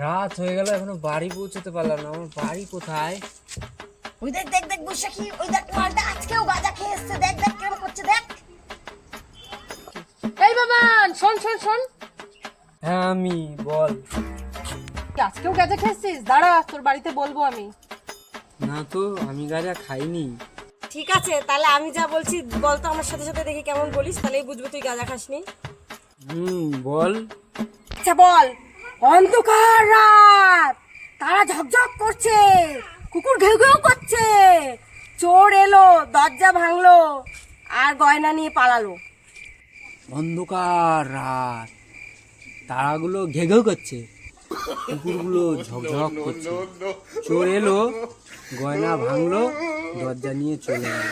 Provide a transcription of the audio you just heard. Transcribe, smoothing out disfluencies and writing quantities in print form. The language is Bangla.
রাত হয়ে গেল, এখনো বাড়ি পৌঁছতে পারলাম না। আমার বাড়ি কোথায়? ওই দেখ দেখ দেখ বৈশাখী, ওই দেখ মালটা আজকেও গাঁজা খেয়ে এসছে, দেখ দেখ কেমন করছে দেখ। এই বাবান, শোন শোন শোন, হ্যাঁ আমি, বল। আজকেও গাঁজা খেয়েছিস? দাঁড়া, তোর বাড়িতে বলবো আমি। না তো, আমি গাঁজা খাইনি। ঠিক আছে, তাহলে আমি যা বলছি বল তো আমার সাথে সাথে, দেখি কেমন বলিস, তাহলেই বুঝবো তুই গাঁজা খাসনি। বল। আচ্ছা বল। অন্ধকার রাত, তারা ঝকঝক করছে, কুকুর ঘেউ ঘেউ করছে, চোর এলো, দরজা ভাঙলো আর গয়না নিয়ে পালালো। অন্ধকার রাত, তারাগুলো ঘেঘেউ করছে, কুকুরগুলো ঝকঝক করছে, চোর এলো, গয়না ভাঙলো, দরজা নিয়ে চলে গেল।